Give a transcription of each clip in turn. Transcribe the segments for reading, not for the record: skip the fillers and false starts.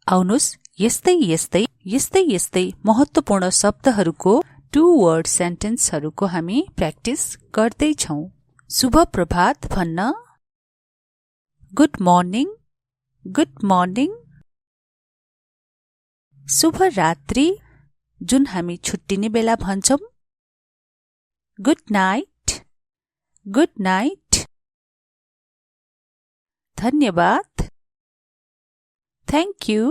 आउनुस् यस्तै यस्तै यस्तै यस्तै महत्त्वपूर्ण शब्दहरूको 2 वर्ड सेन्टेन्सहरूको हामी प्र्याक्टिस गर्दै छौं। शुभ प्रभात भन्न गुड मर्निङ, गुड मर्निङ। शुभ रात्रि जुन हामी छुट्टिने बेला भन्छौं, गुड नाइट, गुड नाइट। धन्यवाद, थ्याङ्क यू,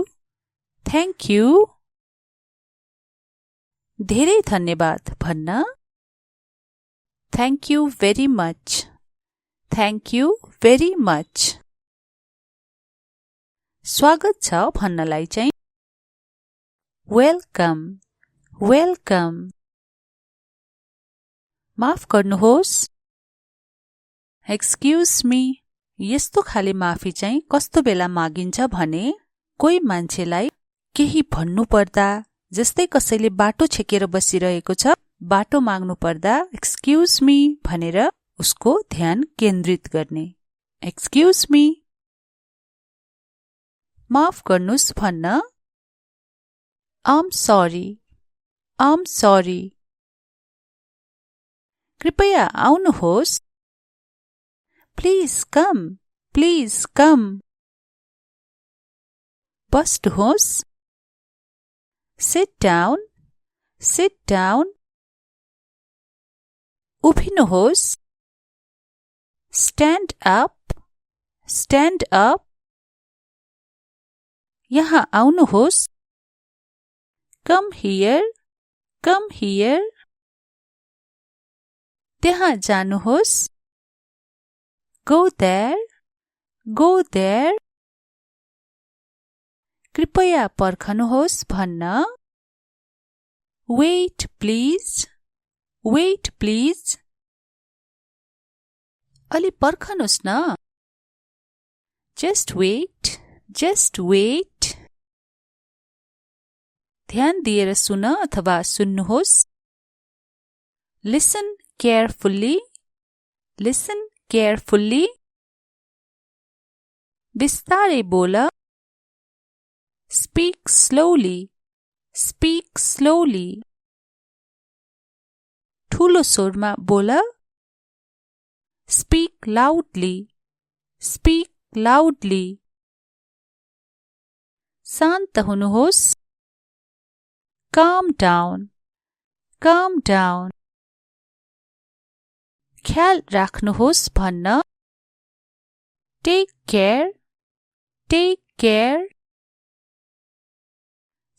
थ्याङ्क यू। धेरै धन्यवाद भन्न thank you very much, thank you very much. स्वागत छ भन्नलाई चाहिँ वेलकम, वेलकम। माफ गर्नुहोस्, एक्सक्युज मी। यस्तो खाले माफी चाहिँ कस्तो बेला मागिन्छ भने कोही मान्छेलाई केही भन्नु पर्दा, जस्तै कसैले बाटो छेकेर बसिरहेको छ, बाटो माग्नु पर्दा एक्सक्युज मी भनेर उसको ध्यान केन्द्रित गर्ने। Excuse me. माफ गर्नुस् भन्न आम सरी, आम सरी। कृपया आउनुहोस्, प्लिज कम, प्लिज कम। बस्नुहोस्, सिट डाउन, सिट डाउन। उभिनुहोस्, स्ट्यान्ड अप, स्ट्यान्ड अप। यहाँ आउनुहोस्, कम हियर, कम हियर। त्यहाँ जानुहोस्, गो देयर, गो देयर। कृपया पर्खनुहोस् भन्न वेट प्लिज, वेट प्लिज। अलि पर्खनुहोस् न, जस्ट वेट, जस्ट वेट। ध्यान दिएर सुन अथवा सुन्नुहोस्। Listen carefully, listen carefully. बिस्तारै बोल, स्पीक स्लोली, स्पीक स्लोली। ठूलो स्वरमा बोल, स्पीक लाउडली, स्पीक लाउडली। शान्त हुनुहोस्, calm down, calm down। ख्याल राख्नुहोस् भन्न टेक केयर, टेक केयर।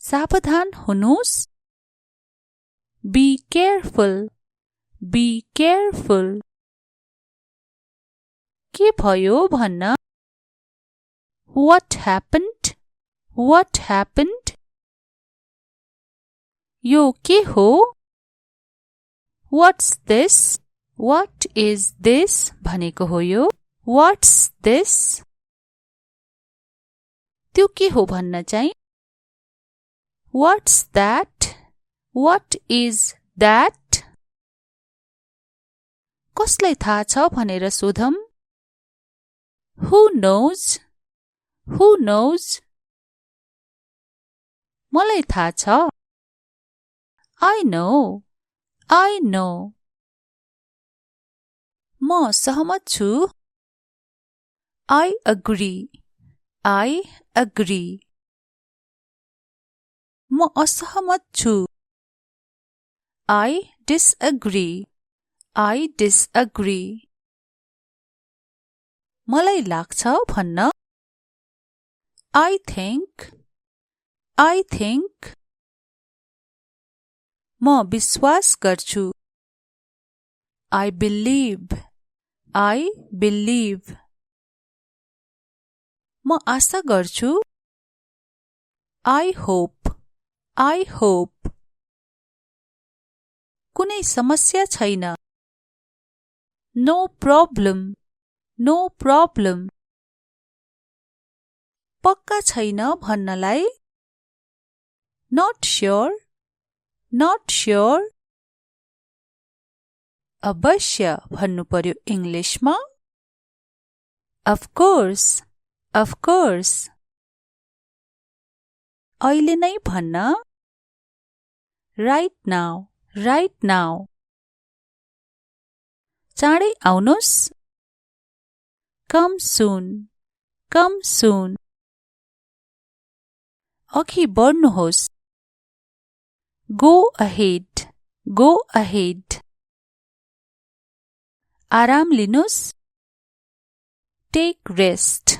सावधान हुनुहोस्, बी केयरफुल, बी केयरफुल। के भयो भन्न what happened, what happened। यो के हो, what's this, what is this भनेको हो यो what's this। त्यो के हो भन्न चाहिँ what's that, what is that। कसलाई थाहा छ भनेर सोधौं, who knows, who knows। मलाई थाहा छ, I know, I know। म सहमत छु, I agree, I agree। म असहमत छु, I disagree, I disagree। मलाई लाग्छ भन्न I think, I think। म विश्वास गर्छु, I believe, I believe। म आशा गर्छु, I hope, I hope। कुनै समस्या छैन, no problem, no problem। पक्का छैन भन्नलाई not sure, not sure। अवश्य भन्नु पर्यो इङ्ग्लिशमा of course, of course। अहिले नै भन्न right now, right now. चाँडै आउनुस् come soon, come soon. अघि बढ्नुहोस् go ahead, go ahead. आराम लिनुस् take rest,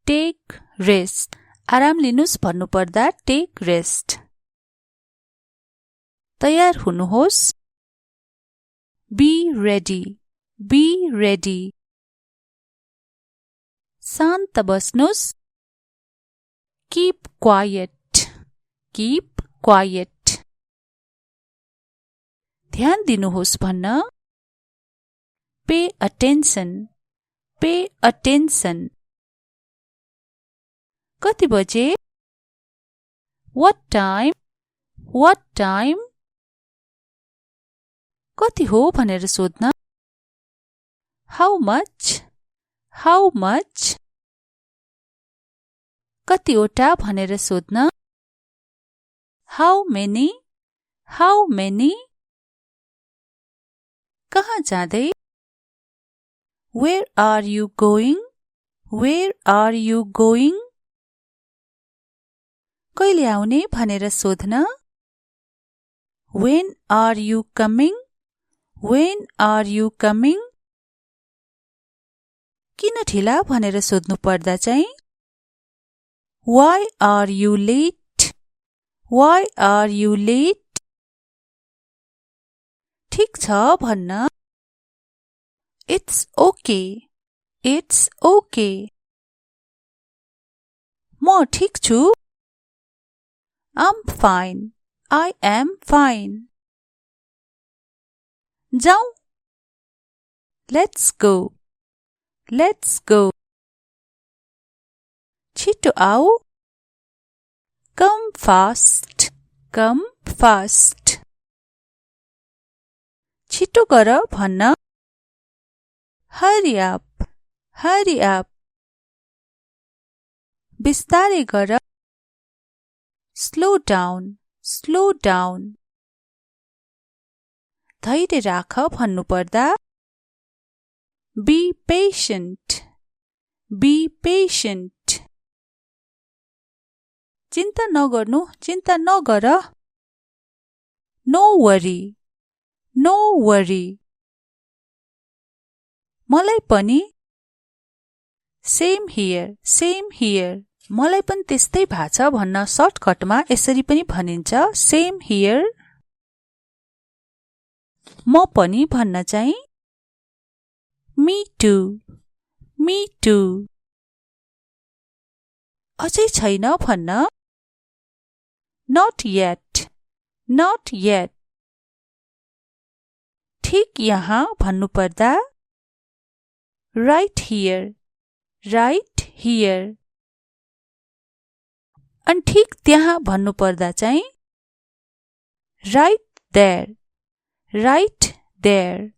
take rest. आराम लिनुस् भन्नुपर्दा take rest. तयार हुनुहोस् be ready, be ready. शान्त बस्नुस् keep quiet, keep quiet. ध्यान दिनुहोस् भन्न pay attention, pay attention. कति बजे what time, what time. कति हो भनेर सोध्न how much, how much. कतिवटा भनेर सोध्न how many, how many. कहाँ जाँदै where are you going, where are you going. कहिले आउने भनेर सोध्न when are you coming, when are you coming. किन ढिला भनेर सोध्नु पर्दा चाहिँ why are you late, why are you late. ठिक छ भन्न it's okay, it's okay. म ठिक छु I'm fine, I am fine. जाऊ let's go, let's go. छिटो आऊ come fast, come fast. छिटो गर भन्न hurry up, hurry up. बिस्तारै गर slow down, slow down. धैर्य राख भन्नुपर्दा be patient, be patient. चिन्ता नगर्नु, चिन्ता नगर no worry, no worry. मलाई पनि same here, same here. मलाई पनि त्यस्तै भाछ भन्न सर्टकटमा यसरी पनि भनिन्छ same here. म पनि भन्न चाहिँ me too, me too. अझै छैन भन्न not yet, not yet. ठिक यहाँ भन्नुपर्दा right here, right here. अनि ठिक त्यहाँ भन्नुपर्दा चाहिँ right there, right there.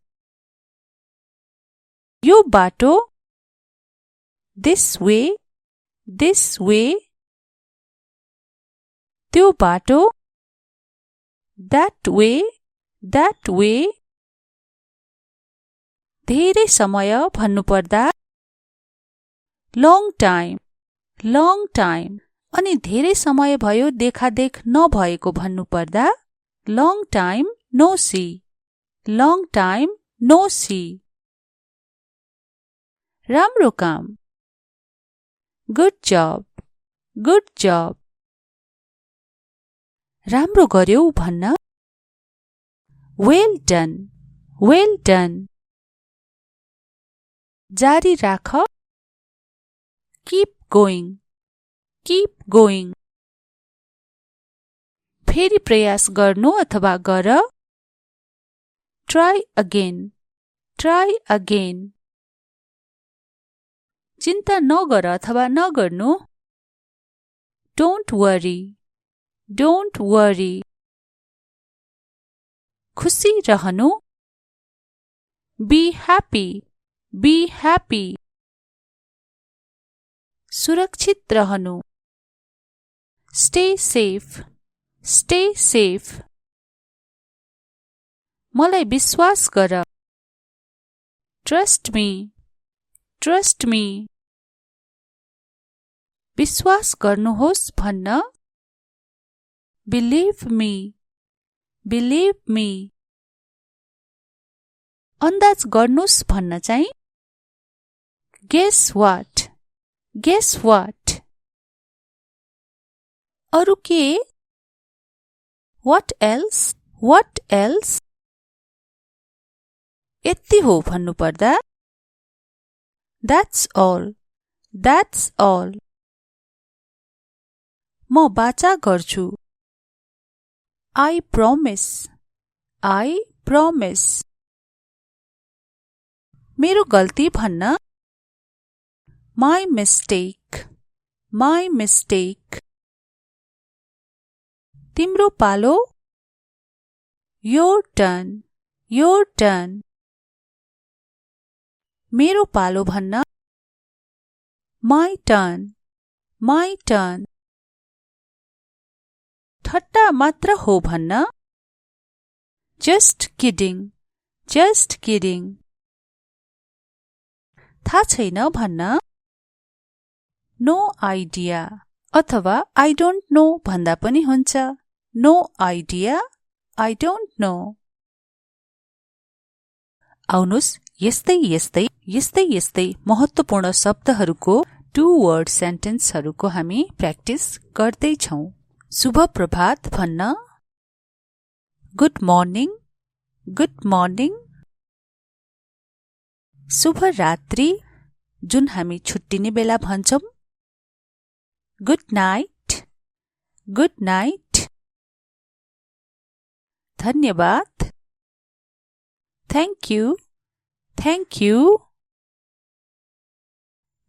यो बाटो this way, this way. त्यो बाटो that way, that way. धेरै समय भन्नुपर्दा long time, long time. अनि धेरै समय भयो देखादेख नभएको भन्नुपर्दा long time no see, long time no see. राम्रो काम good job, good job. राम्रो गर्यौ भन्न well done, well done. जारी राख keep going, keep going. फेरि प्रयास गर्नु अथवा गर try again, try again. चिन्ता नगर अथवा नगर्नु don't worry, don't worry. खुसी रहनु be happy, be happy. सुरक्षित रहनु Stay safe. Stay safe. मलाई विश्वास गर. Trust me. Trust me. विश्वास गर्नुहोस् भन्न. Believe me. Believe me. अन्दाज गर्नुस् भन्न चाहिँ. Guess what? Guess what? अरु के? What else? What else? यति हो भन्नु पर्दा. That's all. That's all. म वाचा गर्छु. I promise. I promise. मेरो गल्ती भन्न. My mistake. My mistake. तिम्रो पालो. Your turn. Your turn. मेरो पालो भन्न. My turn. My turn. ठट्टा मात्र हो भन्न. Just kidding. Just kidding. थाहा छैन भन्न. No idea. अथवा I don't know भन्दा पनि हुन्छ. No idea. I don't know. आउनुस् यस्तै महत्त्वपूर्ण शब्दहरूको 2 word sentenceहरूको हामी प्र्याक्टिस गर्दै छौं. शुभ प्रभात भन्न. Good morning. Good morning. शुभ रात्रि जुन हामी छुट्टिने बेला भन्छौं. Good night. Good night. धन्यवाद. Thank you. Thank you.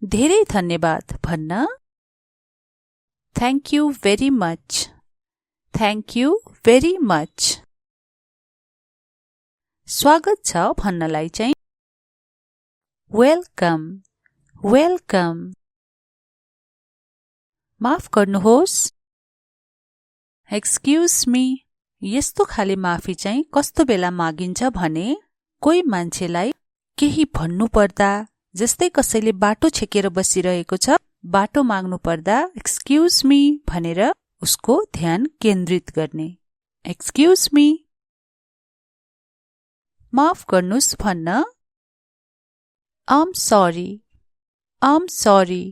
धेरै धन्यवाद भन्न. Thank you very much. Thank you very much. स्वागत छ भन्नलाई चाहिँ. Welcome. Welcome. माफ गर्नुहोस्. Excuse me. यस्तो खाले माफी चाहिँ कस्तो बेला मागिन्छ भने कोही मान्छेलाई केही भन्नु पर्दा, जस्तै कसैले बाटो छेकेर बसिरहेको छ, बाटो माग्नु पर्दा Excuse me भनेर उसको ध्यान केन्द्रित गर्ने. Excuse me. माफ गर्नुस् भन्न. I'm sorry. I'm sorry.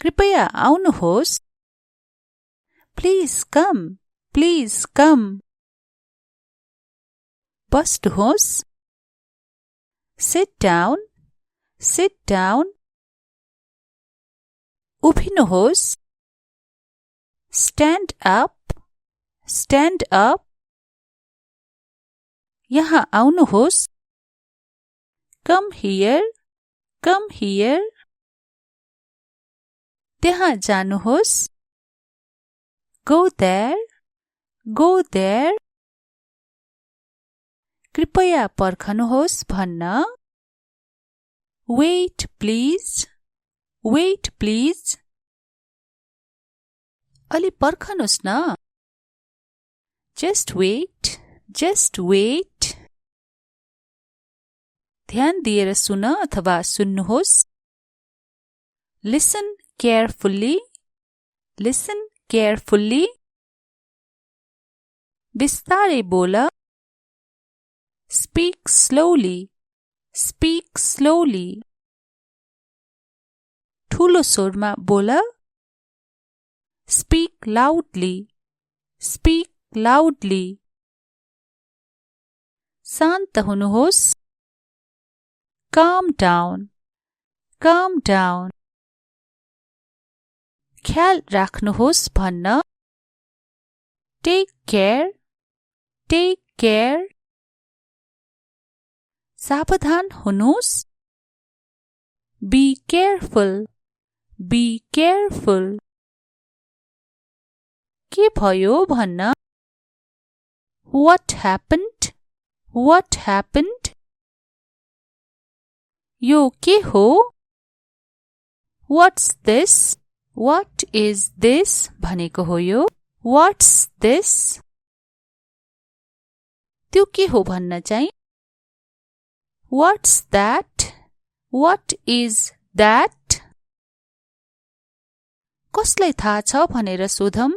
कृपया आउनुहोस्. Please come. Please come. बस्नुहोस्. Sit down. Sit down. उभिनुहोस्. Stand up. Stand up. यहाँ आउनुहोस्. Come here. Come here. त्यहाँ जानुहोस्. Go there. Go there. कृपया पर्खनुहोस् भन्न. Wait please. Wait please. अलि पर्खनुहोस् न. Just wait. Just wait. ध्यान दिएर सुन अथवा सुन्नुहोस्. Listen carefully. Listen carefully. बिस्तारै बोल. Speak slowly. Speak slowly. ठूलो स्वरमा बोल. Speak loudly. Speak loudly. शान्त हुनुहोस्. Calm down. Calm down. ख्याल राख्नुहोस् भन्न. Take care. Take care. सावधान हुनुहोस्. Be careful. Be careful. के भयो भन्न. What happened? What happened? यो के हो? What's this? What is this भनेको हो यो What's this? त्यो के हो भन्न चाहिँ What's that? What is that? कसलाई थाहा छ भनेर सोधौं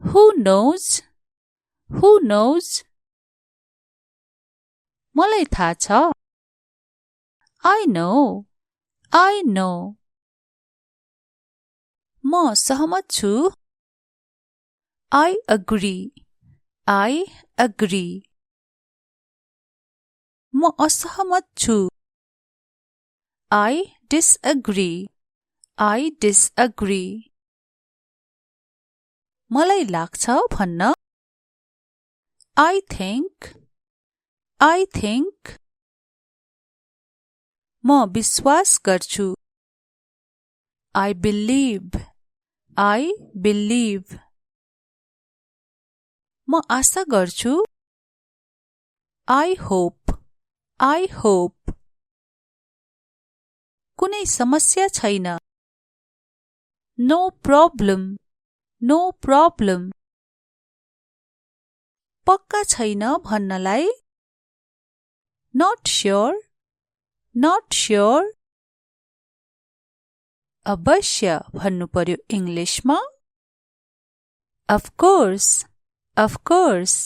Who knows? Who knows? मलाई थाहा छ I know. I know. म सहमत छु I agree. I agree. म असहमत छु I disagree. I disagree. मलाई लाग्छ भन्न I think. I think. म विश्वास गर्छु I believe. I believe. म आशा गर्छु I hope. I hope. कुनै समस्या छैन No problem. No problem. पक्का छैन भन्नलाई Not sure. Not sure. अवश्य भन्नु पर्यो इङ्ग्लिशमा Of course. Of course.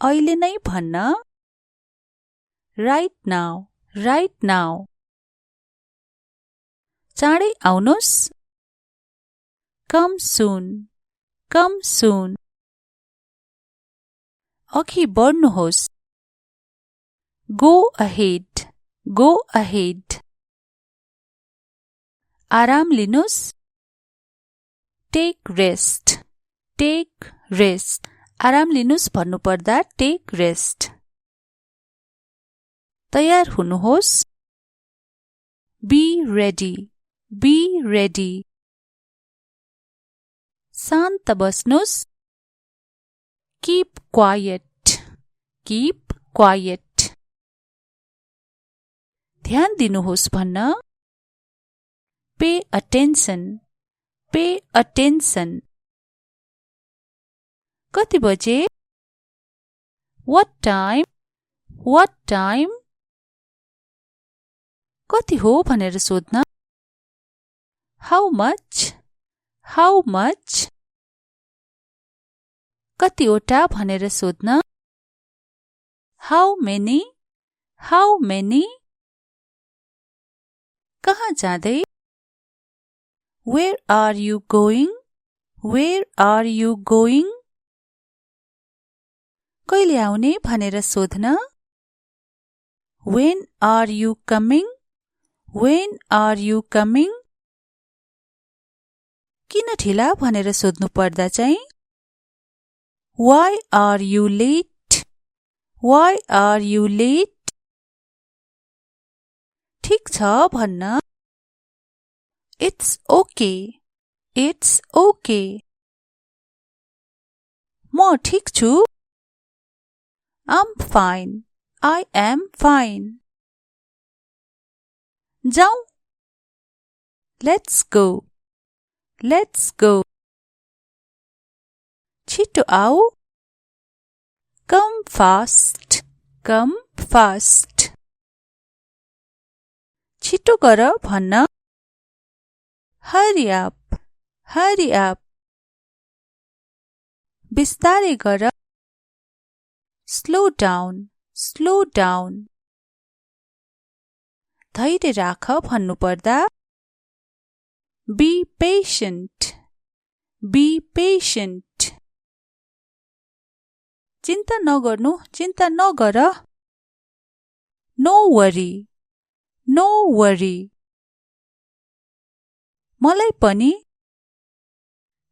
अहिले नै भन्न Right now. Right now. चाँडै आउनुस् Come soon. Come soon. अघि बढ्नुहोस् Go ahead. Go ahead. आराम लिनुस् Take rest. Take rest. आराम लिनुस् भन्नुपर्दा Take rest. तयार हुनुहोस् Be ready. Be ready. शान्त बस्नुस् Keep quiet. Keep quiet. ध्यान दिनुहोस् भन्न Pay attention. Pay attention. कति बजे What time? What time? कति हो भनेर सोध्न How much? How much? कतिवटा भनेर सोध्न How many? How many? कहाँ जाँदै Where are you going? Where are you going? कहिले आउने भनेर सोध्न When are you coming? When are you coming? किन ढिला भनेर सोध्नु पर्दा चाहिँ Why are you late? Why are you late? ठिक छ भन्न It's okay. It's okay. म ठिक छु I'm fine. I am fine. जाउँ Let's go. Let's go. छिटो आऊ Come fast. Come fast. छिटो गर भन्न Hurry up. Hurry up. बिस्तारै गर Slow down. Slow down. धैर्य राख भन्नुपर्दा Be patient. Be patient. चिन्ता नगर्नु चिन्ता नगर No worry. No worry. मलाई पनि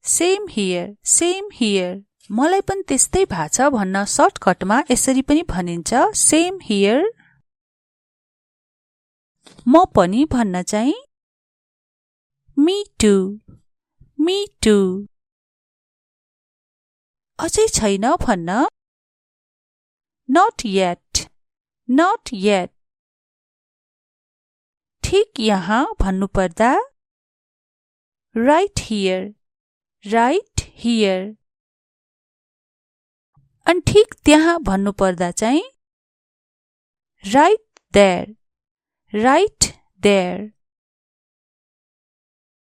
Same here. Same here. मलाई पनि त्यस्तै भाछ भन्न सर्टकटमा यसरी पनि भनिन्छ Same here. म पनि भन्न चाहिँ Me too. Me too. अझै छैन भन्न Not yet. Not yet. ठिक यहाँ भन्नुपर्दा right here, right here. अनि ठिक त्यहाँ भन्नुपर्दा चाहिँ right there, right there.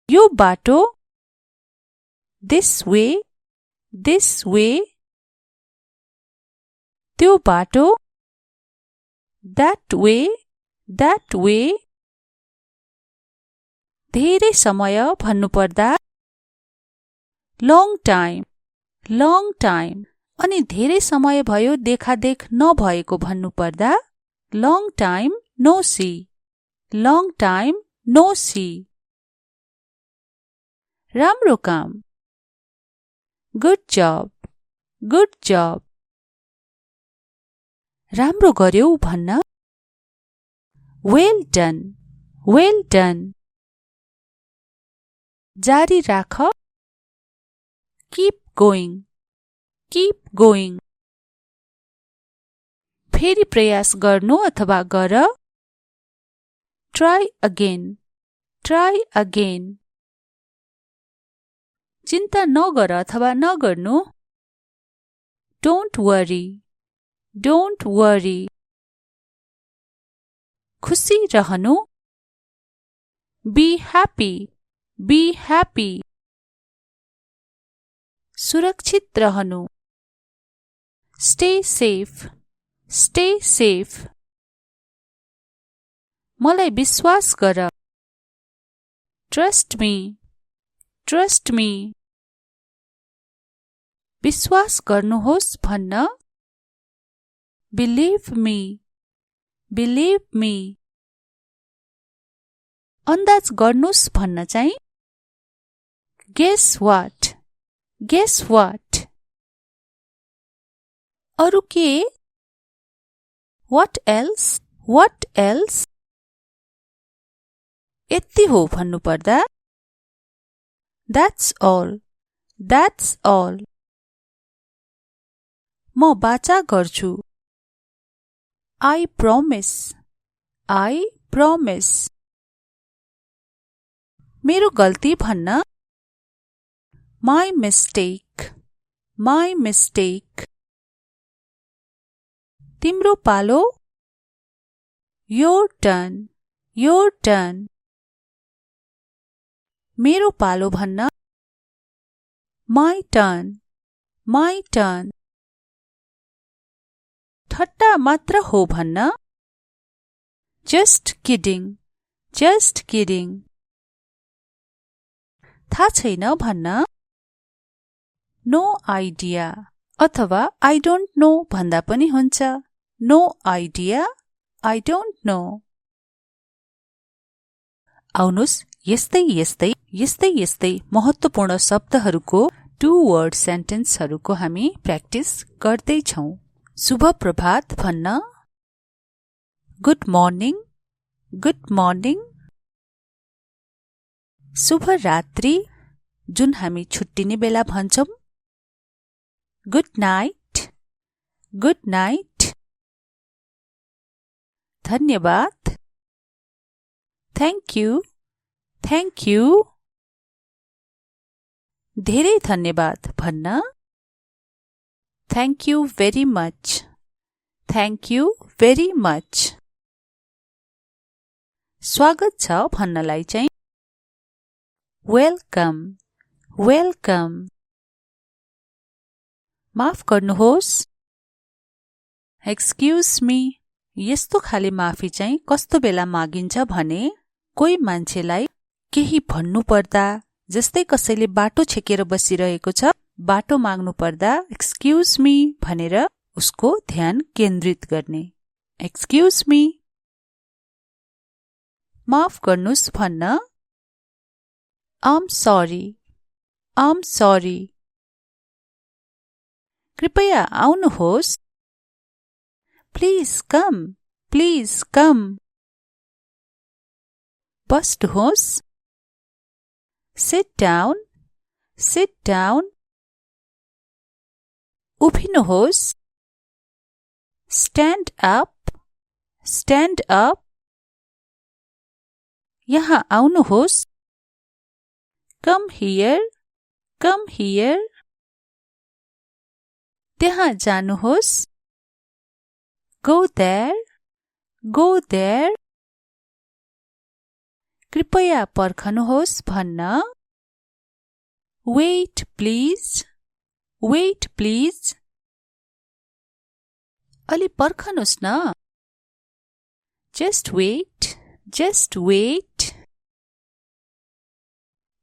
यो बाटो this way, this way. त्यो बाटो that way, that way. धेरै समय भन्नुपर्दा long time, long time. अनि धेरै समय भयो देखादेख नभएको भन्नुपर्दा long time no see, long time no see. राम्रो काम good job, good job. राम्रो गर्यौ भन्न well done, well done. जारी राख keep going, keep going. फेरि प्रयास गर्नु अथवा गर try again, try again. चिन्ता नगर अथवा नगर्नु don't worry, don't worry. खुसी रहनु be happy, be happy. सुरक्षित रहनु stay safe, stay safe. मलाई विश्वास गर trust me, trust me. विश्वास गर्नुहोस् भन्न believe me, believe me. अन्दाज गर्नुस् भन्न चाहिँ guess what, guess what. अरु के what else, what else. यति हो भन्नुपर्दा that's all, that's all. म वाचा गर्छु I promise, I promise. मेरो गल्ती भन्न my mistake, my mistake. तिम्रो पालो your turn, your turn. मेरो पालो भन्न my turn, my turn. ठट्टा मात्र हो भन्न just kidding, just kidding. थाहा छैन भन्न no idea अथवा I don't know भन्दा पनि हुन्छ no idea, I don't know. आउनुस् यस्तै यस्तै यस्तै यस्तै महत्त्वपूर्ण शब्दहरूको 2 word sentenceहरूको हामी प्र्याक्टिस गर्दै छौं. शुभ प्रभात भन्न गुड मर्निङ, गुड मर्निङ. शुभ रात्रि जुन हामी छुट्टिने बेला भन्छौं गुड नाइट, गुड नाइट. धन्यवाद थ्याङ्क यू, थ्याङ्क यू. धेरै धन्यवाद भन्न thank you very much, thank you very much. स्वागत छ भन्नलाई चाहिँ वेलकम, वेलकम. माफ गर्नुहोस् एक्सक्युज मी. यस्तो खाले माफी चाहिँ कस्तो बेला मागिन्छ भने कोही मान्छेलाई केही भन्नु पर्दा, जस्तै कसैले बाटो छेकेर बसिरहेको छ, बाटो माग्नु पर्दा एक्सक्युज मी भनेर उसको ध्यान केन्द्रित गर्ने. Excuse me. माफ गर्नुस् भन्न आम सरी, आम सरी. कृपया आउनुहोस् प्लिज कम, प्लिज कम. बस्नुहोस् सिट डाउन, सिट डाउन. उभिनुहोस् स्ट्यान्ड अप, स्ट्यान्ड अप. यहाँ आउनुहोस् कम हियर कम हियर त्यहाँ जानुहोस् गो देयर कृपया पर्खनुहोस् भन्न वेट प्लिज अलि पर्खनुहोस् न जस्ट वेट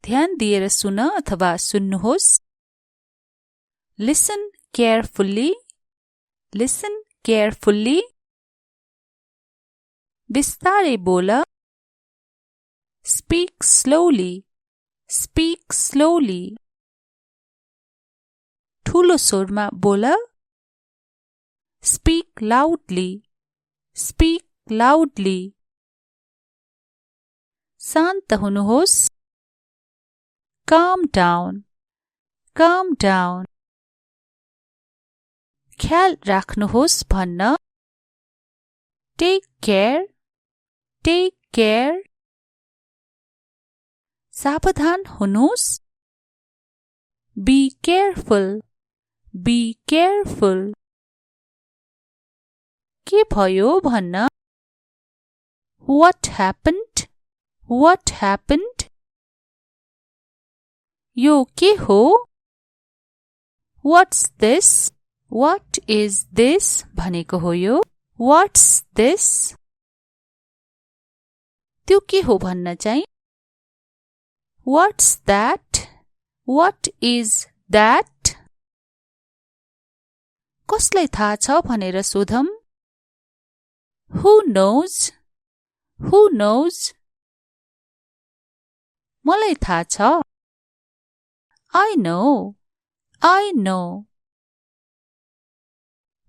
ध्यान दिएर सुन अथवा सुन्नुहोस् लिसन केयरफुल्ली बिस्तारै बोल स्पीक स्लोली ठूलो स्वरमा बोल स्पीक लाउडली शान्त हुनुहोस् calm down ख्याल राख्नुहोस् भन्न टेक केयर सावधान हुनुहोस् बी केयरफुल के भयो भन्न what happened यो के हो what is this भनेको हो यो what's this त्यो के हो भन्न चाहिँ what's that what is that कसलाई थाहा छ भनेर सोधौं who knows मलाई थाहा छ I know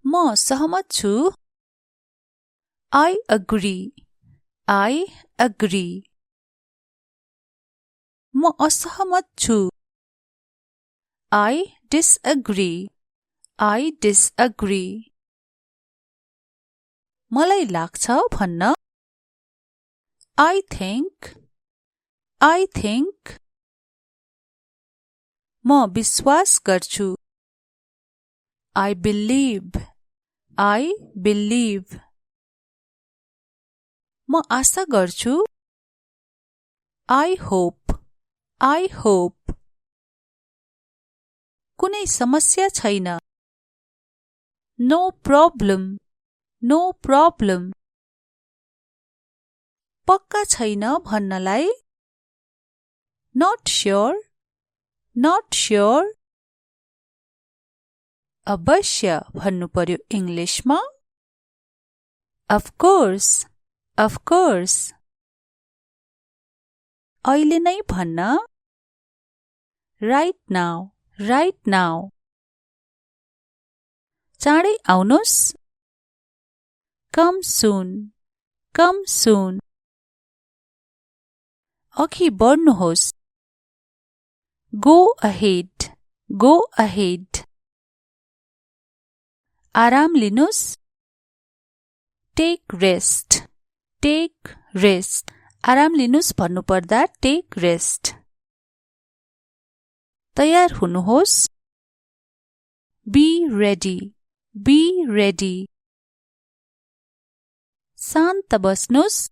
म सहमत छु I agree म असहमत छु I disagree मलाई लाग्छ भन्न I think म विश्वास गर्छु I believe म आशा गर्छु I hope कुनै समस्या छैन No problem पक्का छैन भन्नलाई Not sure अवश्य भन्नु पर्यो इङ्ग्लिशमा Of course अहिले नै भन्न Right now चाँडै आउनुहोस् Come soon अघि बढ्नुहोस् Go ahead आराम लिनुहोस् Take rest आराम लिनुहोस् भन्नुपर्दा Take rest तयार हुनुहोस् Be ready शान्त बस्नुहोस्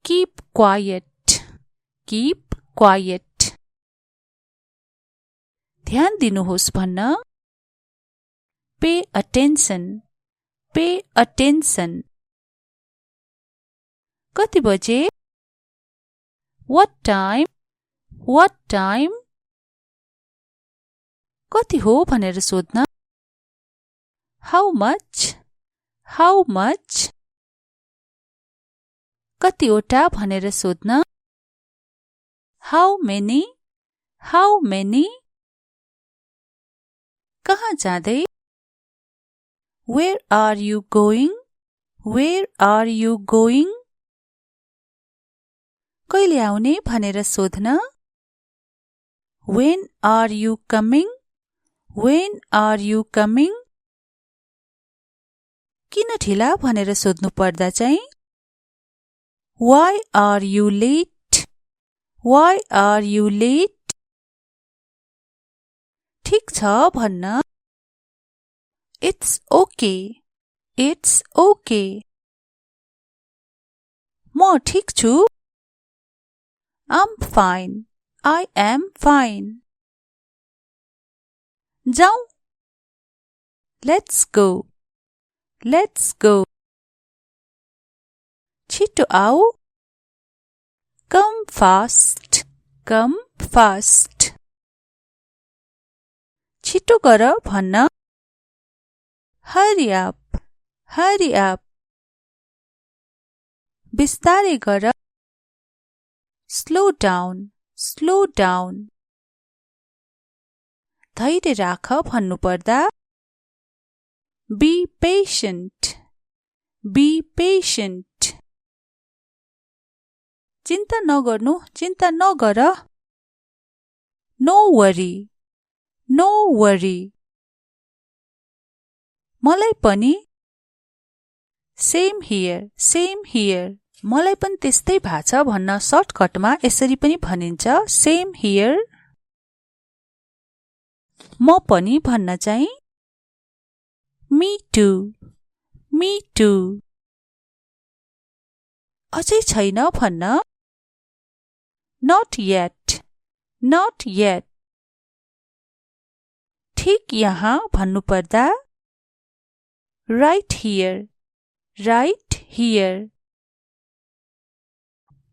Keep quiet ध्यान दिनुहोस् भन्न Pay attention कति बजे What time कति हो भनेर सोध्न How much कतिवटा भनेर सोध्न How many कहाँ जाँदै Where are you going कहिले आउने भनेर सोध्न When are you coming किन ढिला भनेर सोध्नु पर्दा चाहिँ Why are you late? Why are you late? ठिक छ भन्न It's okay. It's okay. म ठिक छु I'm fine. I am fine. जाऊ Let's go. Let's go. छिटो आऊ Come fast. Come fast. छिटो गर भन्न Hurry up. Hurry up. बिस्तारै गर Slow down. Slow down. धैर्य राख भन्नुपर्दा Be patient. Be patient. चिन्ता नगर्नु चिन्ता नगर No worry. No worry. मलाई पनि Same here. Same here. मलाई पनि त्यस्तै भाछ भन्न सर्टकटमा यसरी पनि भनिन्छ Same here. म पनि भन्न चाहिँ Me too. Me too. अझै छैन भन्न Not yet. Not yet. ठिक यहाँ भन्नुपर्दा Right here. Right here.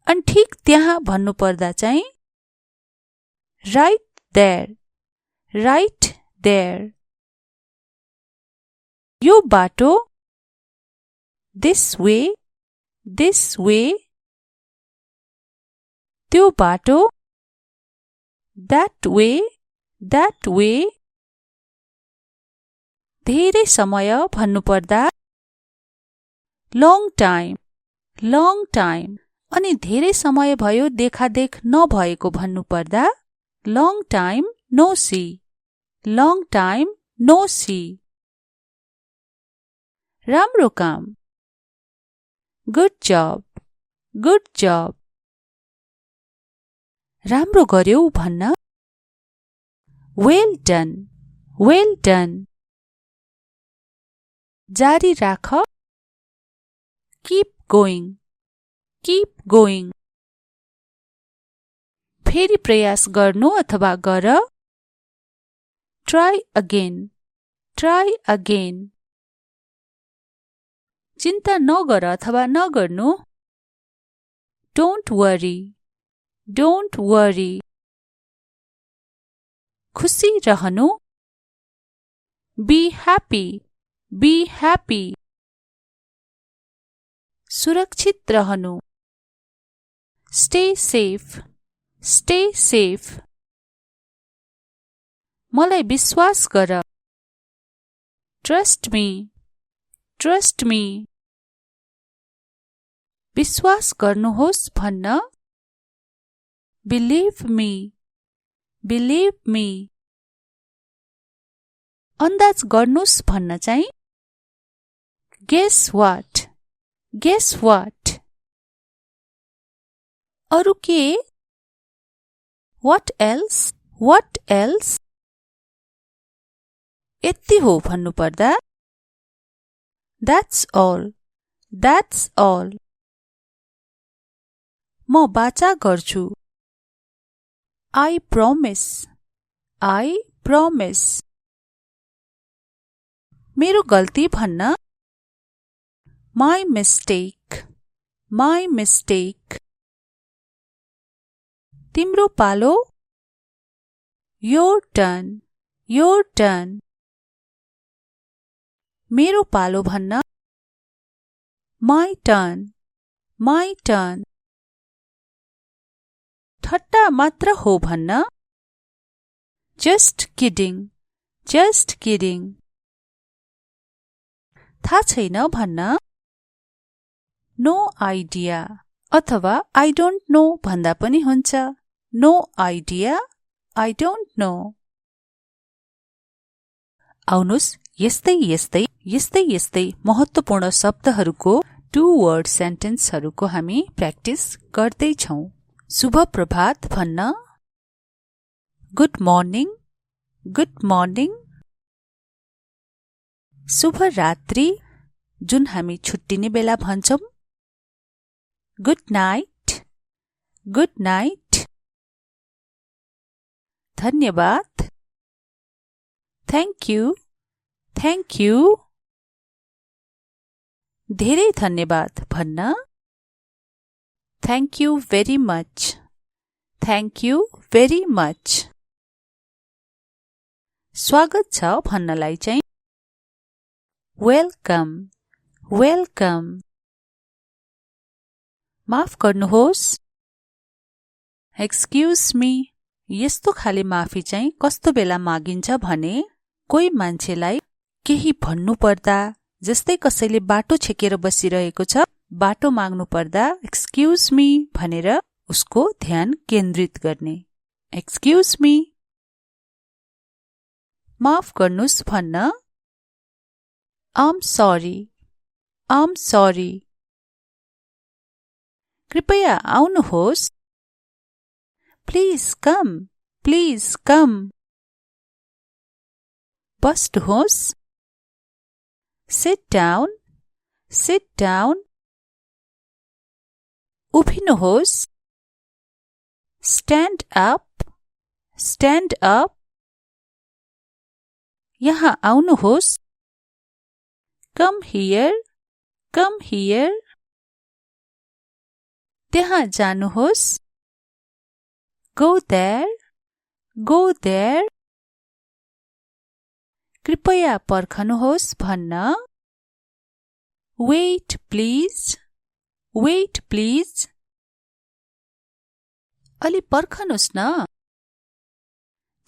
अनि ठिक त्यहाँ भन्नुपर्दा चाहिँ Right there. Right there. यो बाटो This way. This way. त्यो बाटो That way. That way. धेरै समय भन्नुपर्दा Long time. Long time. अनि धेरै समय भयो देखादेख नभएको भन्नुपर्दा Long time no see. Long time no see. राम्रो काम Good job. Good job. राम्रो गर्यौ भन्न Well done. Well done. जारी राख Keep going. Keep going. फेरि प्रयास गर्नु अथवा गर Try again. Try again. चिन्ता नगर अथवा नगर्नु Don't worry. Don't worry. खुसी रहनु Be happy. Be happy. सुरक्षित रहनु Stay safe. Stay safe. मलाई विश्वास गर Trust me. Trust me. विश्वास गर्नुहोस् भन्न Believe me. Believe me. अन्दाज गर्नुस् भन्न चाहिँ Guess what. Guess what. अरु के What else. What else. यति हो भन्नुपर्दा That's all. That's all. म वाचा गर्छु I promise. I promise. मेरो गल्ती भन्न My mistake. My mistake. तिम्रो पालो Your turn. Your turn. मेरो पालो भन्न My turn. My turn. ठट्टा मात्र हो भन्न Just kidding. Just kidding. थाहा छैन भन्न No idea अथवा I don't know भन्दा पनि हुन्छ No idea. I don't know. आउनुस् यस्तै महत्त्वपूर्ण शब्दहरूको टु वर्ड सेन्टेन्सहरूको हामी प्र्याक्टिस गर्दैछौँ। शुभ प्रभात भन्न गुड मर्निङ, गुड मर्निङ। शुभ रात्रि जुन हामी छुट्टिने बेला भन्छौँ गुड नाइट, गुड नाइट। धन्यवाद, थ्याङ्क यू, थ्याङ्क यू। धेरै धन्यवाद भन्न thank you very much, thank you very much. स्वागत छ भन्नलाई चाहिँ वेलकम, वेलकम। माफ गर्नुहोस्, एक्सक्युज मी। यस्तो खाले माफी चाहिँ कस्तो बेला मागिन्छ भने कोही मान्छेलाई केही भन्नु पर्दा, जस्तै कसैले बाटो छेकेर बसिरहेको छ, बाटो माग्नु पर्दा एक्सक्युज मी भनेर उसको ध्यान केन्द्रित गर्ने। Excuse me. माफ गर्नुस् भन्न आम सरी, आम सरी। कृपया आउनुहोस्, प्लिज कम, प्लिज कम। बस्नुहोस्, सिट डाउन, सिट डाउन। उभिनुहोस्, स्ट्यान्ड अप, स्ट्यान्ड अप। यहाँ आउनुहोस्, कम हियर, कम हियर। त्यहाँ जानुहोस्, गो देयर, गो देयर। कृपया पर्खनुहोस् भन्न वेट प्लिज, वेट प्लिज। अलि पर्खनुहोस् न,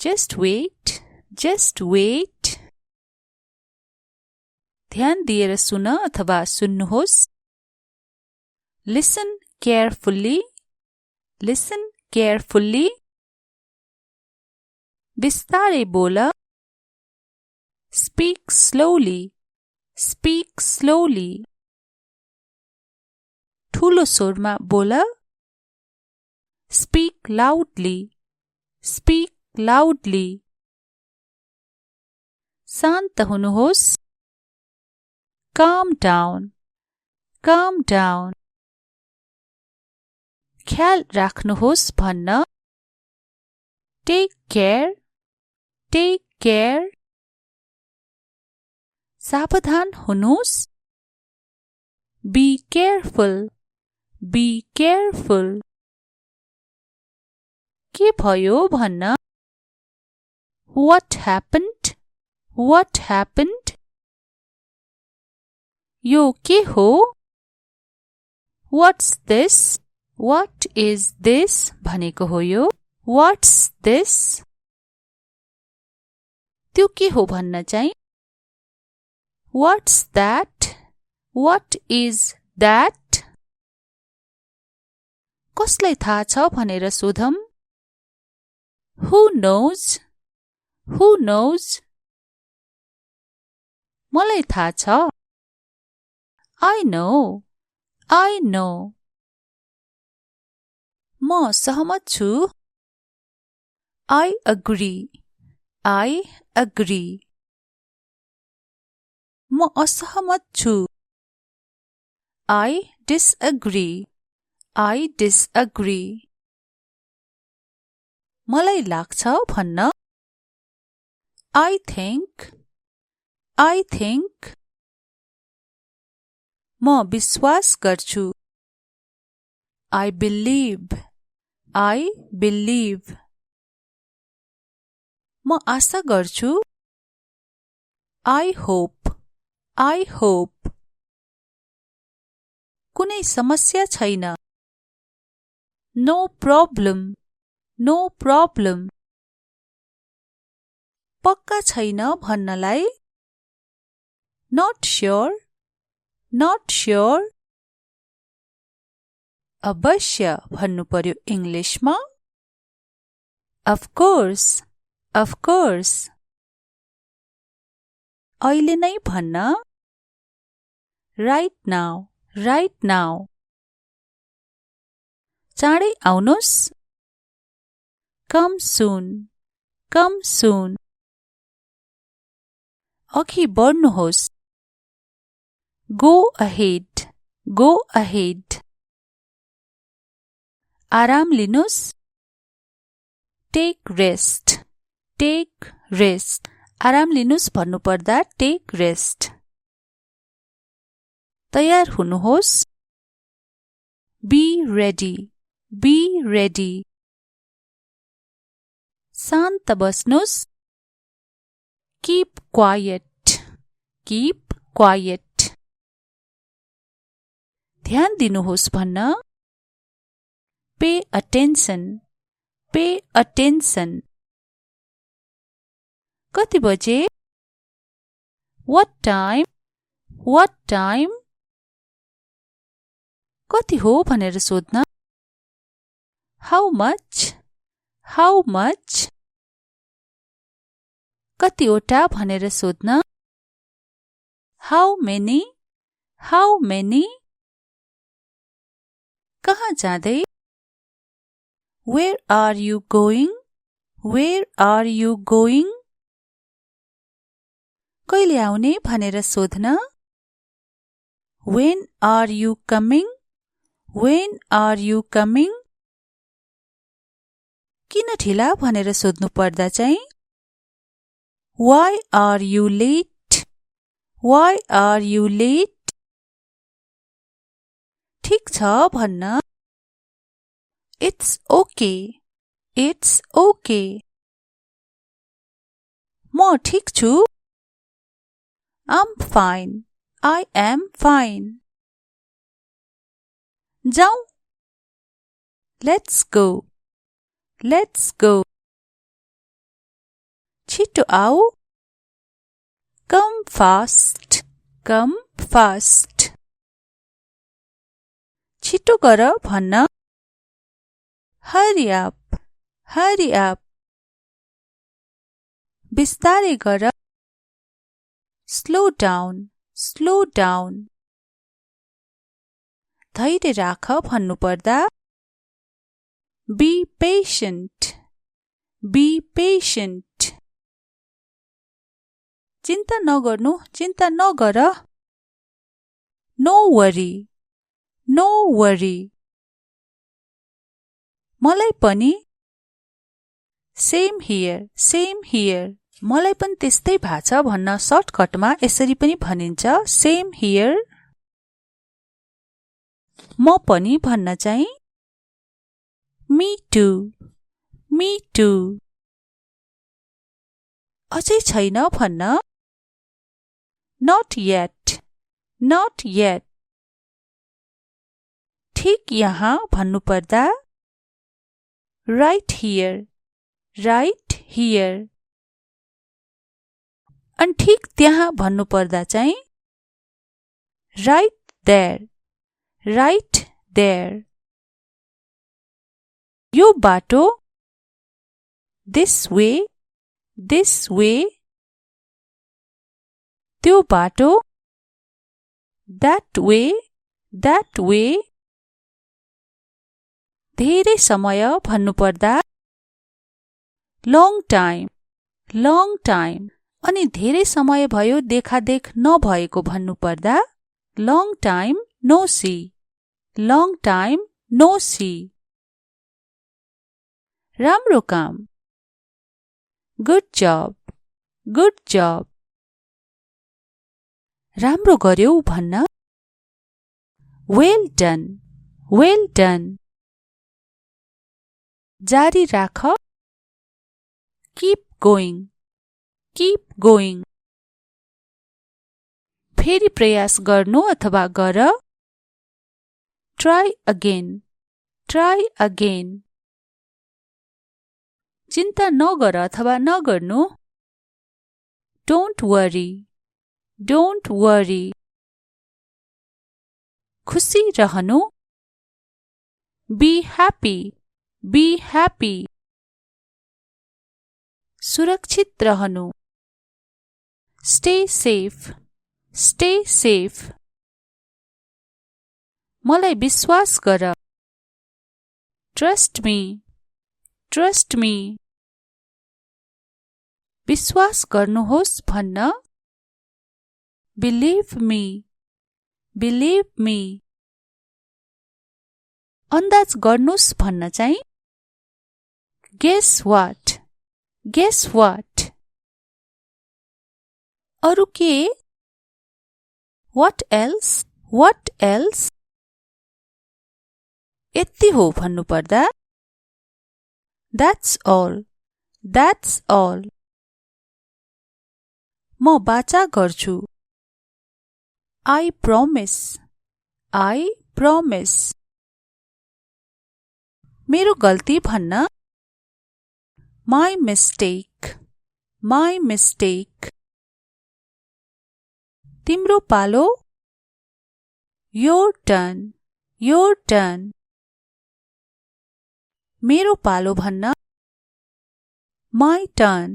जस्ट वेट, जस्ट वेट। ध्यान दिएर सुन अथवा सुन्नुहोस्। Listen carefully, listen carefully. बिस्तारै बोल, स्पीक स्लोली, स्पीक स्लोली। ठुलो स्वरमा बोल, स्पीक लाउडली, स्पीक लाउडली। शान्त हुनुहोस्, calm down, calm down। ख्याल राख्नुहोस् भन्न टेक केयर, टेक केयर। सावधान हुनुहोस्, बी केयरफुल, बी केयरफुल। के भयो भन्न what happened, what happened। यो के हो, what's this, what is this भनेको हो यो what's this। त्यो के हो भन्न चाहिँ what's that, what is that। कसलाई थाहा छ भनेर सोधौं who knows, who knows। मलाई थाहा छ I know, I know। म सहमत छु I agree, I agree। म असहमत छु I disagree, I disagree। मलाई लाग्छ भन्न I think, I think। म विश्वास गर्छु I believe, I believe। म आशा गर्छु I hope, I hope। कुनै समस्या छैन No problem, no problem। पक्का छैन भन्नलाई Not sure, not sure। अवश्य भन्नु पर्यो इङ्ग्लिशमा Of course, of course। अहिले नै भन्न Right now, right now. चाँडै आउनुस्, come soon, come soon. अघि बढ्नुहोस्, go ahead, go ahead. आराम लिनुस्, take rest, take rest. आराम लिनुस् भन्नुपर्दा take rest. तयार हुनुहोस्, be ready, be ready. शान्त बस्नुस्, keep quiet, keep quiet. ध्यान दिनुहोस् भन्न, pay attention, pay attention. कति बजे? What time? What time? कति हो भनेर सोध्न, How much? How much? कतिवटा भनेर सोध्न, How many? How many? कहाँ जाँदै? Where are you going? Where are you going? कहिले आउने भनेर सोध्न, When are you coming? When are you coming? किन ढिला भनेर सोध्नु पर्दा चाहिँ, Why are you late? Why are you late? ठिक छ भन्न, It's okay, it's okay. म ठिक छु, I'm fine, I am fine. जाउँ, Let's go, let's go. छिटो आऊ, Come fast, come fast. छिटो गर भन्न, Hurry up, hurry up. बिस्तारै गर, Slow down, slow down. धैर्य राख भन्नुपर्दा, Be patient, be patient. चिन्ता नगर्नु, चिन्ता नगर, No worry, no worry. मलाई पनि, Same here, same here. मलाई पनि त्यस्तै भाछ भन्न सर्टकटमा यसरी पनि भनिन्छ, Same here. म पनि भन्न चाहिँ, Me too, me too. अझै छैन भन्न, Not yet, not yet. ठिक यहाँ भन्नुपर्दा, Right here, right here. अनि ठिक त्यहाँ भन्नुपर्दा चाहिँ, Right there, right there. यो बाटो, This way, this way. त्यो बाटो, That way, that way. धेरै समय भन्नुपर्दा, Long time, long time. अनि धेरै समय भयो देखादेख नभएको भन्नुपर्दा, Long time no see, long time no see. राम्रो काम, Good job, good job. राम्रो गर्यौ भन्न, Well done, well done. जारी राख, Keep going, keep going. फेरि प्रयास गर्नु अथवा गर, Try again, try again. चिन्ता नगर अथवा नगर्नु, Don't worry, don't worry. खुसी रहनु, Be happy, be happy. सुरक्षित रहनु, Stay safe, stay safe. मलाई विश्वास गर ट्रस्ट मी ट्रस्ट मी विश्वास गर्नुहोस् भन्न बिलिभ मी अन्दाज गर्नुस् भन्न चाहिँ गेस वाट अरु के what else यति हो भन्नु पर्दा that's all म वाचा गर्छु I promise मेरो गल्ती भन्न my mistake तिम्रो पालो your turn मेरो पालो भन्न my turn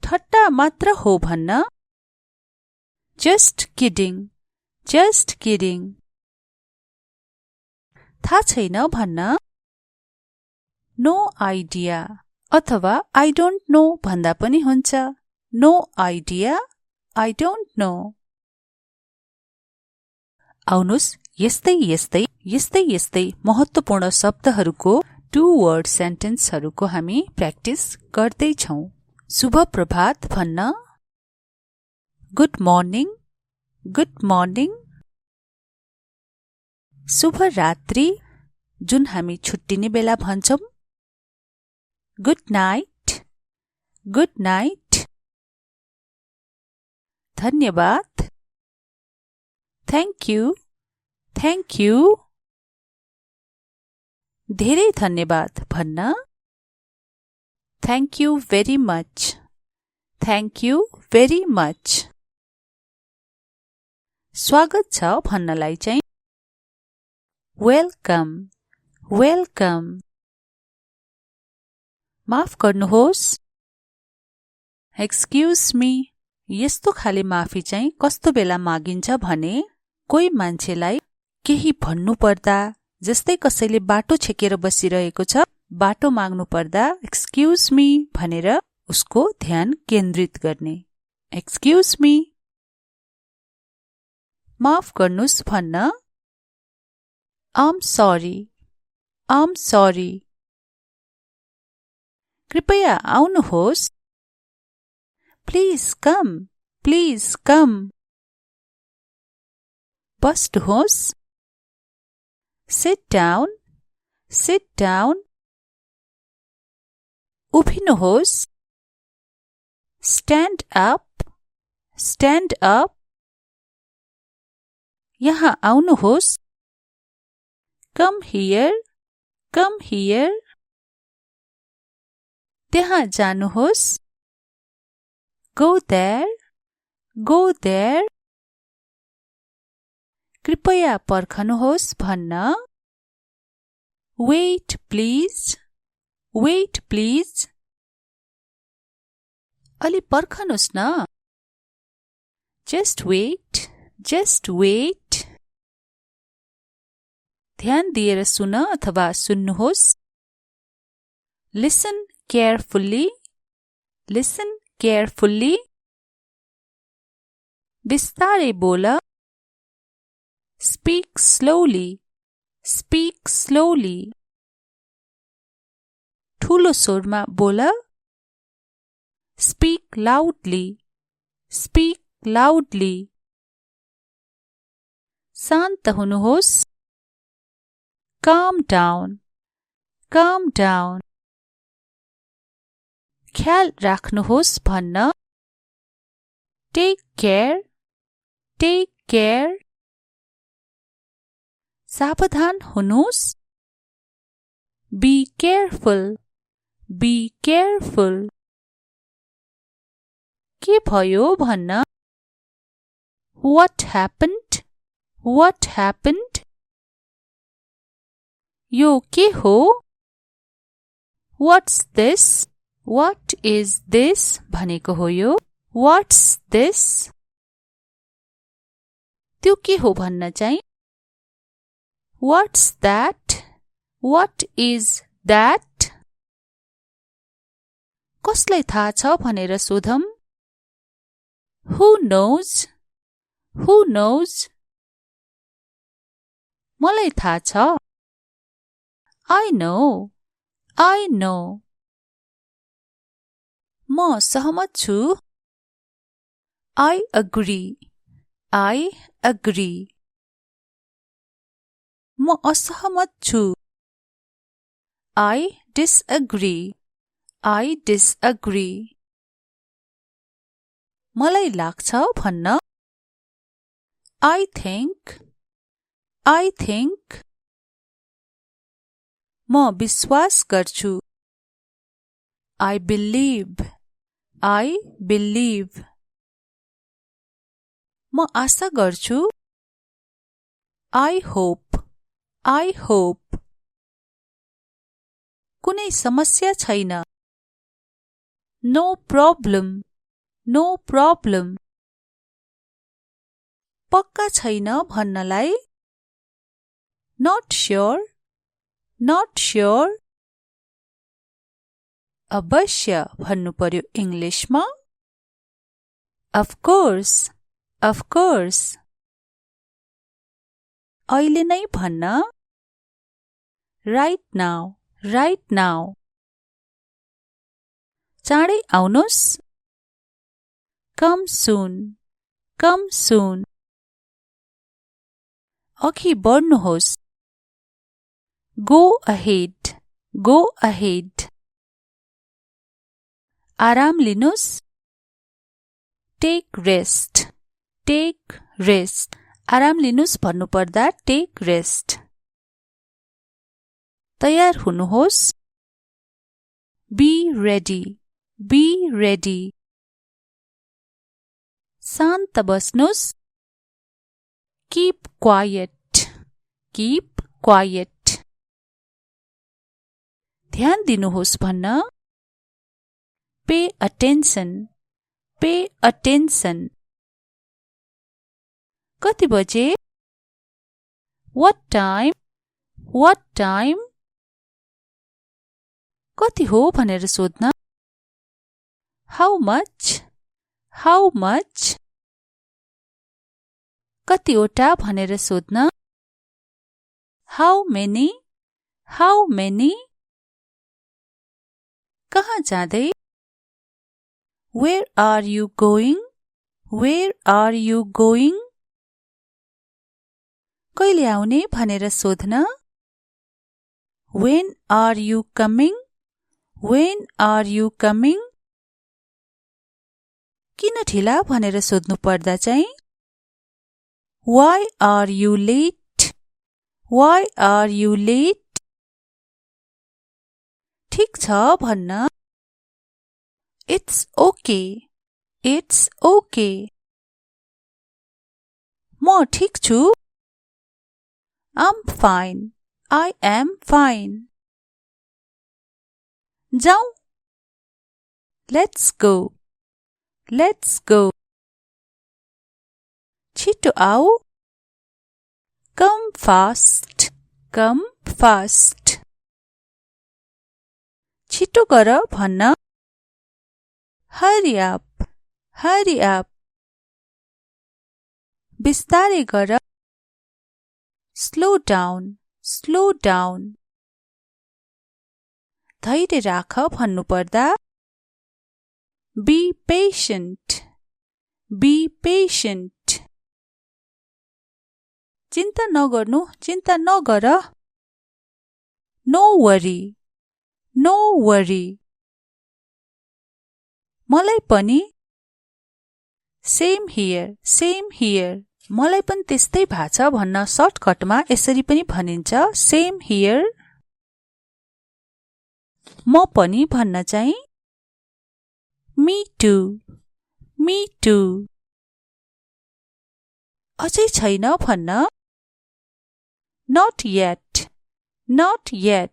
ठट्टा मात्र हो भन्न just kidding थाहा छैन भन्न no idea अथवा I don't know भन्दा पनि हुन्छ no idea I don't know आउनुस् यस्तै महत्त्वपूर्ण शब्दहरूको 2 word sentenceहरूको हामी प्र्याक्टिस गर्दै छौं शुभ प्रभात भन्न गुड मर्निङ शुभ रात्रि जुन हामी छुट्टिने बेला भन्छौं गुड नाइट धन्यवाद थ्याङ्क यू धेरै धन्यवाद भन्न थ्याङ्क यू भेरी मच स्वागत छ भन्नलाई चाहिँ वेलकम माफ गर्नुहोस् एक्सक्युज मी यस्तो खाले माफी चाहिँ कस्तो बेला मागिन्छ भने कोही मान्छेलाई केही भन्नु पर्दा जस्तै कसैले बाटो छेकेर बसिरहेको छ बाटो माग्नु पर्दा एक्सक्युज मी भनेर उसको ध्यान केन्द्रित गर्ने एक्सक्युज मी माफ गर्नुस् भन्न आम सॉरी कृपया आउनुहोस् प्लिज कम बस्नुहोस् सिट डाउन उभिनुहोस् स्ट्यान्ड अप यहाँ आउनुहोस् कम हियर त्यहाँ जानुहोस् गो देयर कृपया पर्खनुहोस् भन्न वेट प्लिज अलि पर्खनुहोस् न जस्ट वेट ध्यान दिएर सुन अथवा सुन्नुहोस् लिसन केयरफुल्ली बिस्तारै बोल स्पीक स्लोली ठूलो स्वरमा बोल स्पीक लाउडली शान्त हुनुहोस् calm down ख्याल राख्नुहोस् भन्न टेक केयर सावधान हुनुहोस् बी केयरफुल के भयो भन्न what happened यो के हो what is this भनेको हो यो what's this त्यो के हो भन्न चाहिँ What's that? What is that? कसलाई थाहा छ भनेर सोधौं Who knows? Who knows? मलाई थाहा छ I know. I know. म सहमत छु I agree. I agree. म असहमत छु I disagree. I disagree. मलाई लाग्छ भन्न I think. I think. म विश्वास गर्छु I believe. I believe. म आशा गर्छु I hope. I hope. कुनै समस्या छैन No problem. No problem. पक्का छैन भन्नलाई Not sure. Not sure. अवश्य भन्नु पर्यो इङ्ग्लिशमा Of course. Of course. अहिले नै भन्न Right now. Right now. चाँडै आउनुस् Come soon. Come soon. अघि बढ्नुहोस् Go ahead. Go ahead. आराम लिनुस् Take rest. Take rest. आराम लिनुस् भन्नुपर्दा Take rest. तयार हुनुहोस् Be ready. Be ready. शान्त बस्नुस् Keep quiet. Keep quiet. ध्यान दिनुहोस् भन्न Pay attention. Pay attention. कति बजे What time? What time? कति हो भनेर सोध्न How much? How much? कतिवटा भनेर सोध्न How many? How many? कहाँ जाँदै Where are you going? Where are you going? कहिले आउने भनेर सोध्न When are you coming? When are you coming? किन ढिला भनेर सोध्नु पर्दा चाहिँ Why are you late? Why are you late? ठिक छ भन्न It's okay. It's okay. म ठिक छु I'm fine. I am fine. जाउँ Let's go. Let's go. छिटो आऊ Come fast. Come fast. छिटो गर भन्न Hurry up. Hurry up. बिस्तारै गर Slow down. Slow down. धैर्य राख भन्नुपर्दा Be patient. Be patient. चिन्ता नगर्नु चिन्ता नगर No worry. No worry. मलाई पनि Same here. Same here. मलाई पनि त्यस्तै भाछ भन्न सर्टकटमा यसरी पनि भनिन्छ Same here. म पनि भन्न चाहिँ Me too. Me too. अझै छैन भन्न Not yet. Not yet.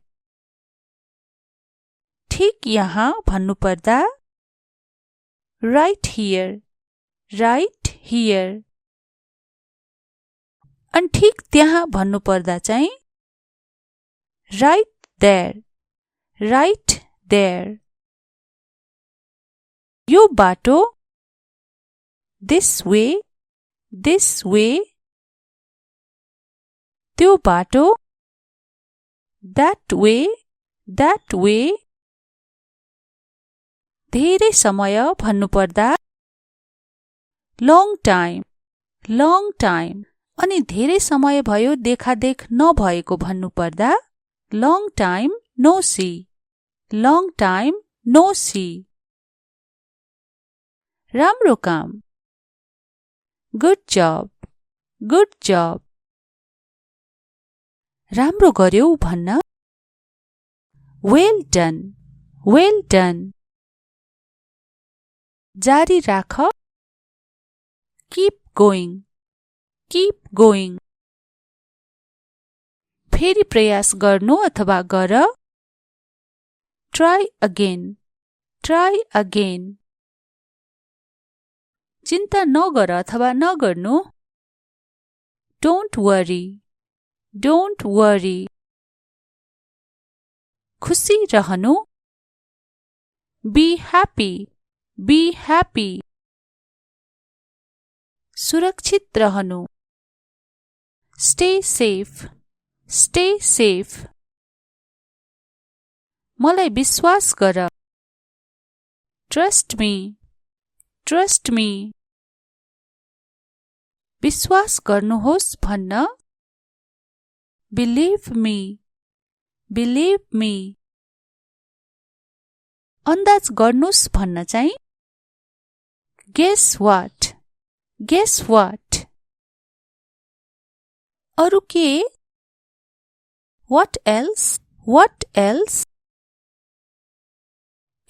ठिक यहाँ भन्नुपर्दा Right here. Right here. अनि ठिक त्यहाँ भन्नुपर्दा चाहिँ right there, right there. यो बाटो this way, this way. त्यो बाटो that way, that way. धेरै समय भन्नुपर्दा long time, long time. अनि धेरै समय भयो देखादेख नभएको भन्नुपर्दा long time no see, long time no see. राम्रो काम good job, good job. राम्रो गर्यौ भन्न well done, well done. जारी राख keep going, keep going. फेरि प्रयास गर्नु अथवा गर try again, try again. चिन्ता नगर अथवा नगर्नु don't worry, don't worry. खुसी रहनु be happy, be happy. सुरक्षित रहनु stay safe, stay safe. मलाई विश्वास गर trust me, trust me. विश्वास गर्नुहोस् भन्न believe me, believe me. अन्दाज गर्नुस् भन्न चाहिँ guess what, guess what. अरु के what else, what else.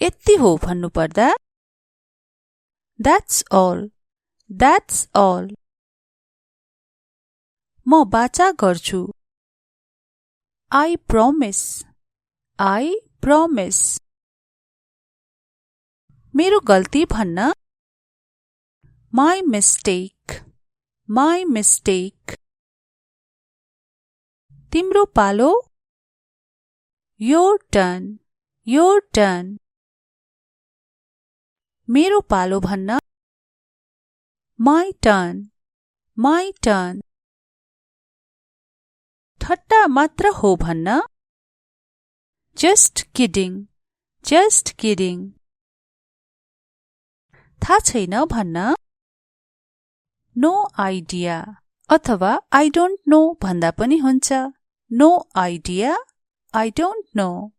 यति हो भन्नुपर्दा that's all, that's all. म वाचा गर्छु I promise, I promise. मेरो गल्ती भन्न my mistake, my mistake. तिम्रो पालो your turn, your turn. मेरो पालो भन्न my turn, my turn. ठट्टा मात्र हो भन्न just kidding, just kidding. थाहा छैन भन्न no idea अथवा I don't know भन्दा पनि हुन्छ no idea, I don't know.